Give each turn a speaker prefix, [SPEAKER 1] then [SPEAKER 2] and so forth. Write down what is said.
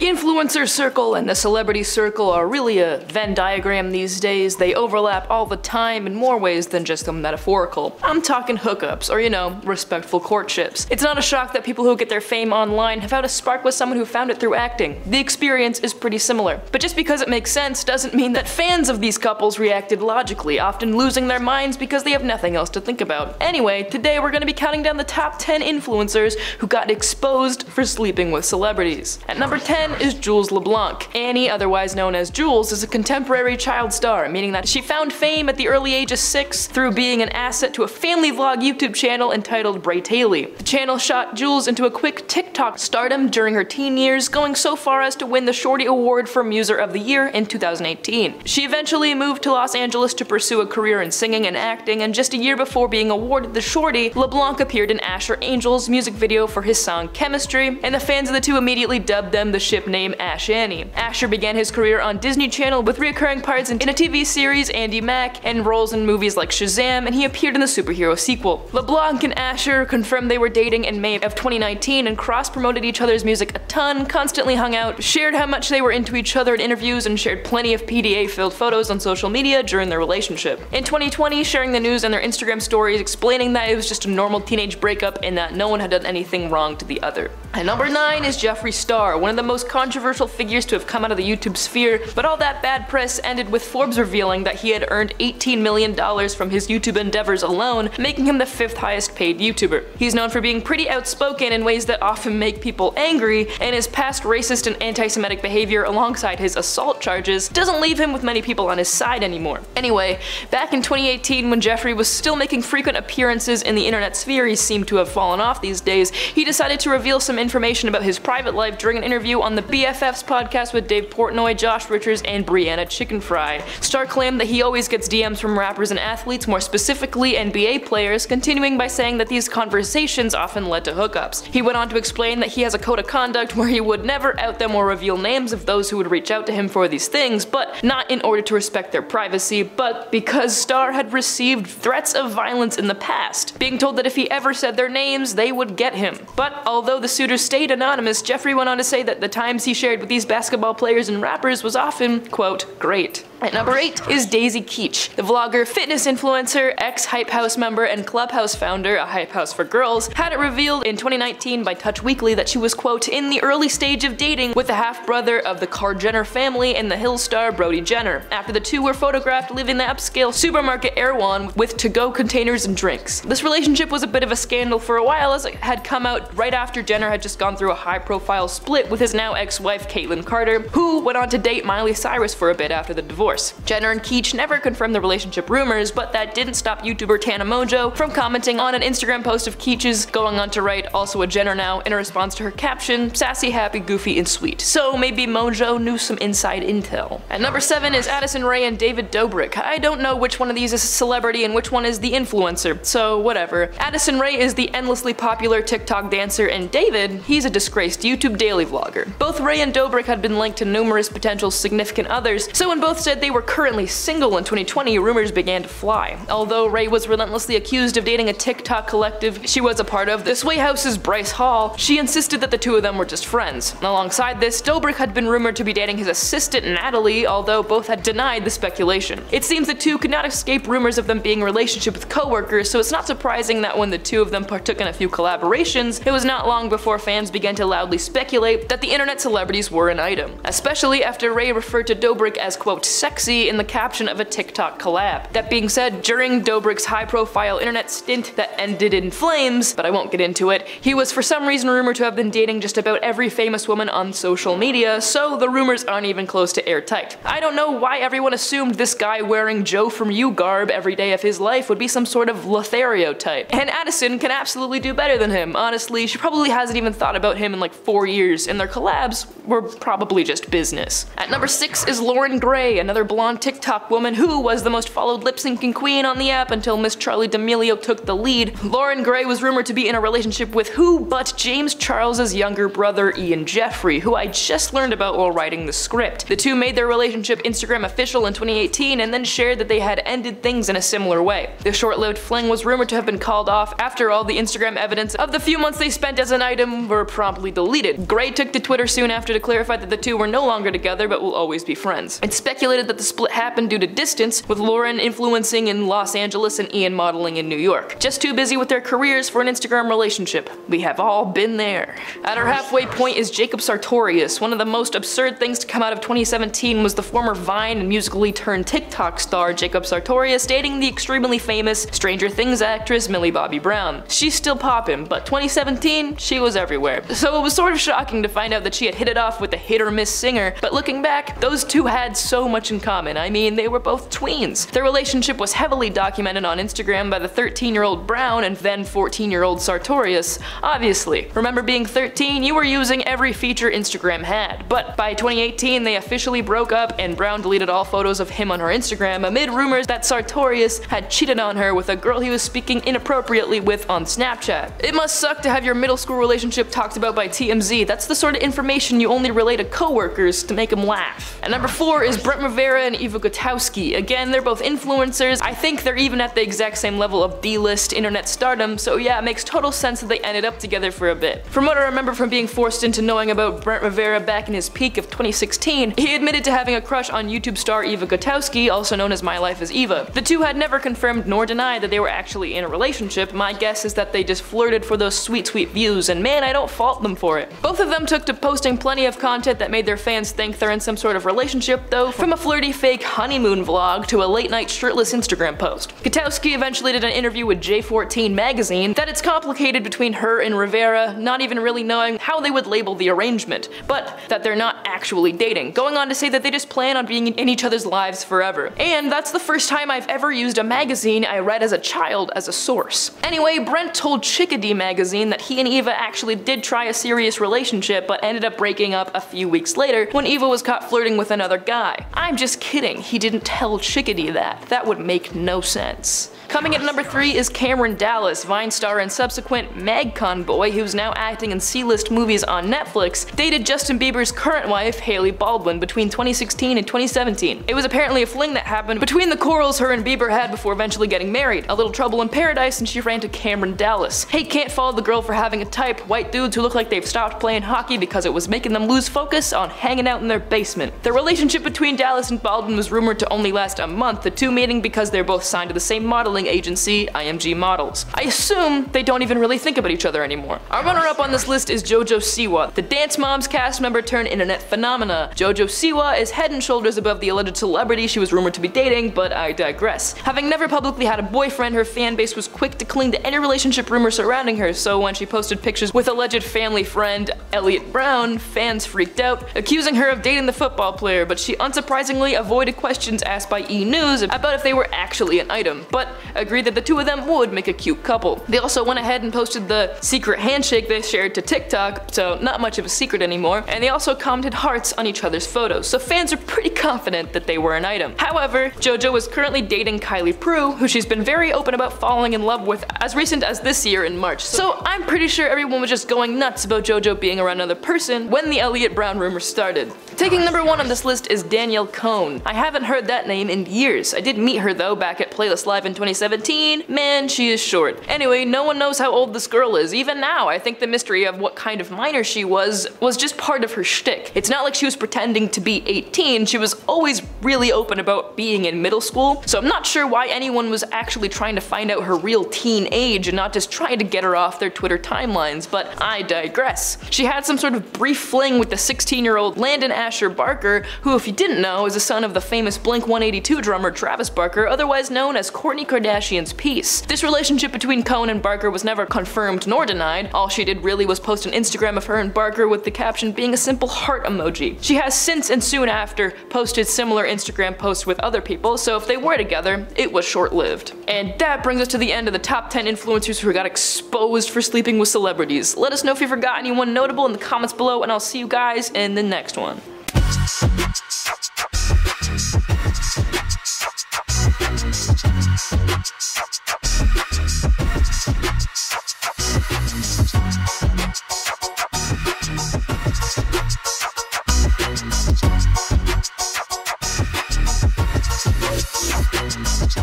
[SPEAKER 1] influencer circle and the celebrity circle are really a Venn diagram these days. They overlap all the time in more ways than just the metaphorical. I'm talking hookups, or respectful courtships. It's not a shock that people who get their fame online have had a spark with someone who found it through acting. The experience is pretty similar. But just because it makes sense doesn't mean that fans of these couples reacted logically, often losing their minds because they have nothing else to think about. Anyway, today we're gonna be counting down the top 10 influencers who got exposed for sleeping with celebrities. At number 10 is Jules LeBlanc. Annie, otherwise known as Jules, is a contemporary child star, meaning that she found fame at the early age of 6 through being an asset to a family vlog YouTube channel entitled Bray Taylor. The channel shot Jules into a quick TikTok stardom during her teen years, going so far as to win the Shorty Award for Muser of the Year in 2018. She eventually moved to Los Angeles to pursue a career in singing and acting, and just a year before being awarded the Shorty, LeBlanc appeared in Asher Angel's music video for his song Chemistry, and the fans of the two immediately dubbed them the ship name Ash Annie. Asher began his career on Disney Channel with recurring parts in a TV series Andy Mack and roles in movies like Shazam, and he appeared in the superhero sequel. LeBlanc and Asher confirmed they were dating in May of 2019 and cross-promoted each other's music a ton, constantly hung out, shared how much they were into each other in interviews, and shared plenty of PDA-filled photos on social media during their relationship. In 2020, sharing the news on their Instagram stories, explaining that it was just a normal teenage breakup and that no one had done anything wrong to the other. At number 9 is Jeffree Star, one of the most controversial figures to have come out of the YouTube sphere, but all that bad press ended with Forbes revealing that he had earned $18 million from his YouTube endeavors alone, making him the 5th highest paid YouTuber. He's known for being pretty outspoken in ways that often make people angry, and his past racist and anti-Semitic behavior alongside his assault charges doesn't leave him with many people on his side anymore. Anyway, back in 2018 when Jeffree was still making frequent appearances in the internet sphere, he seemed to have fallen off these days, he decided to reveal some information about his private life during an interview on the BFFs podcast with Dave Portnoy, Josh Richards, and Brianna Chickenfry. Star claimed that he always gets DMs from rappers and athletes, more specifically NBA players, continuing by saying that these conversations often led to hookups. He went on to explain that he has a code of conduct where he would never out them or reveal names of those who would reach out to him for these things, but not in order to respect their privacy, but because Star had received threats of violence in the past, being told that if he ever said their names, they would get him. But although the suitors stayed anonymous, Jeffree went on to say that the times he shared with these basketball players and rappers was often, quote, great. At number 8 is Daisy Keech. The vlogger, fitness influencer, ex-Hype House member, and Clubhouse founder, a Hype House for girls, had it revealed in 2019 by Touch Weekly that she was, quote, in the early stage of dating with the half-brother of the Kar-Jenner family and the Hill star Brody Jenner, after the two were photographed leaving the upscale supermarket Erewhon with to-go containers and drinks. This relationship was a bit of a scandal for a while, as it had come out right after Jenner had just gone through a high-profile split with his now ex-wife Caitlyn Carter, who went on to date Miley Cyrus for a bit after the divorce. Jenner and Keech never confirmed the relationship rumors, but that didn't stop YouTuber Tana Mongeau from commenting on an Instagram post of Keech's, going on to write, also a Jenner now, in a response to her caption, sassy, happy, goofy, and sweet. So maybe Mongeau knew some inside intel. At number 7 is Addison Rae and David Dobrik. I don't know which one of these is a celebrity and which one is the influencer, so whatever. Addison Rae is the endlessly popular TikTok dancer, and David, he's a disgraced YouTube daily vlogger. Both Rae and Dobrik had been linked to numerous potential significant others, so when both said they were currently single in 2020, rumors began to fly. Although Rae was relentlessly accused of dating a TikTok collective she was a part of, the Sway House's Bryce Hall, she insisted that the two of them were just friends. Alongside this, Dobrik had been rumored to be dating his assistant Natalie, although both had denied the speculation. It seems the two could not escape rumors of them being in a relationship with co-workers, so it's not surprising that when the two of them partook in a few collaborations, it was not long before fans began to loudly speculate that the internet celebrities were an item. Especially after Rae referred to Dobrik as, quote, sexy in the caption of a TikTok collab. That being said, during Dobrik's high-profile internet stint that ended in flames, but I won't get into it, he was for some reason rumored to have been dating just about every famous woman on social media, so the rumors aren't even close to airtight. I don't know why everyone assumed this guy wearing Joe from You garb every day of his life would be some sort of Lothario type. And Addison can absolutely do better than him. Honestly, she probably hasn't even thought about him in like 4 years, and their collabs were probably just business. At number 6 is Lauren Gray, another another blonde TikTok woman who was the most followed lip-syncing queen on the app until Miss Charli D'Amelio took the lead. Lauren Gray was rumored to be in a relationship with who but James Charles's younger brother Ian Jeffrey, who I just learned about while writing the script. The two made their relationship Instagram official in 2018 and then shared that they had ended things in a similar way. The short-lived fling was rumored to have been called off after all the Instagram evidence of the few months they spent as an item were promptly deleted. Gray took to Twitter soon after to clarify that the two were no longer together but will always be friends. It's speculated that the split happened due to distance, with Lauren influencing in Los Angeles and Ian modeling in New York. Just too busy with their careers for an Instagram relationship. We have all been there. At our halfway point is Jacob Sartorius. One of the most absurd things to come out of 2017 was the former Vine and Musical.ly turned TikTok star Jacob Sartorius dating the extremely famous Stranger Things actress Millie Bobby Brown. She's still poppin', but 2017, she was everywhere. So it was sort of shocking to find out that she had hit it off with the hit-or-miss singer, but looking back, those two had so much in common. I mean, they were both tweens. Their relationship was heavily documented on Instagram by the 13-year-old Brown and then 14-year-old Sartorius. Obviously, remember being 13, you were using every feature Instagram had. But by 2018, they officially broke up and Brown deleted all photos of him on her Instagram amid rumors that Sartorius had cheated on her with a girl he was speaking inappropriately with on Snapchat. It must suck to have your middle school relationship talked about by TMZ. That's the sort of information you only relay to coworkers to make them laugh. And number 4 is Brent Rivera and Eva Gutowski. Again, they're both influencers. I think they're even at the exact same level of D-list internet stardom, so yeah, it makes total sense that they ended up together for a bit. From what I remember from being forced into knowing about Brent Rivera back in his peak of 2016, he admitted to having a crush on YouTube star Eva Gutowski, also known as My Life as Eva. The two had never confirmed nor denied that they were actually in a relationship. My guess is that they just flirted for those sweet views, and man, I don't fault them for it. Both of them took to posting plenty of content that made their fans think they're in some sort of relationship though, from a flirty fake honeymoon vlog to a late night shirtless Instagram post. Gutowski eventually did an interview with J14 magazine that it's complicated between her and Rivera, not even really knowing how they would label the arrangement, but that they're not actually dating, going on to say that they just plan on being in each other's lives forever. And that's the first time I've ever used a magazine I read as a child as a source. Anyway, Brent told Chickadee magazine that he and Eva actually did try a serious relationship but ended up breaking up a few weeks later when Eva was caught flirting with another guy. I'm just kidding, he didn't tell Chickadee that. That would make no sense. Coming at number 3 is Cameron Dallas, Vine star and subsequent MagCon boy who's now acting in C-list movies on Netflix, dated Justin Bieber's current wife, Hailey Baldwin, between 2016 and 2017. It was apparently a fling that happened between the quarrels her and Bieber had before eventually getting married. A little trouble in paradise and she ran to Cameron Dallas. Hate can't follow the girl for having a type, white dudes who look like they've stopped playing hockey because it was making them lose focus on hanging out in their basement. The relationship between Dallas and Baldwin was rumored to only last a month, the two meeting because they're both signed to the same modeling agency, IMG Models. I assume they don't even really think about each other anymore. Our runner-up on this list is JoJo Siwa, the Dance Moms cast member turned internet phenomena. JoJo Siwa is head and shoulders above the alleged celebrity she was rumored to be dating, but I digress. Having never publicly had a boyfriend, her fan base was quick to cling to any relationship rumors surrounding her, so when she posted pictures with alleged family friend Elliot Brown, fans freaked out, accusing her of dating the football player, but she unsurprisingly avoided questions asked by E! News about if they were actually an item, but agreed that the two of them would make a cute couple. They also went ahead and posted the secret handshake they shared to TikTok, so not much of a secret anymore, and they also commented hearts on each other's photos, so fans are pretty confident that they were an item. However, JoJo is currently dating Kylie Prue, who she's been very open about falling in love with as recent as this year in March, so I'm pretty sure everyone was just going nuts about JoJo being around another person when the Elliot Brown rumor started. Taking number 1 on this list is Danielle Cohn. I haven't heard that name in years. I did meet her though back at Playlist Live in 2017. Man, she is short. Anyway, no one knows how old this girl is. Even now, I think the mystery of what kind of minor she was just part of her shtick. It's not like she was pretending to be 18, she was always really open about being in middle school, so I'm not sure why anyone was actually trying to find out her real teen age and not just trying to get her off their Twitter timelines, but I digress. She had some sort of brief fling with the 16-year-old Landon Asher Barker, who, if you didn't know, is the son of the famous Blink-182 drummer Travis Barker, otherwise known as Kourtney Kardashian's Peace. This relationship between Cohn and Barker was never confirmed nor denied. All she did really was post an Instagram of her and Barker with the caption being a simple heart emoji. She has since and soon after posted similar Instagram posts with other people, so if they were together, it was short-lived. And that brings us to the end of the top 10 influencers who got exposed for sleeping with celebrities. Let us know if you forgot anyone notable in the comments below, and I'll see you guys in the next one.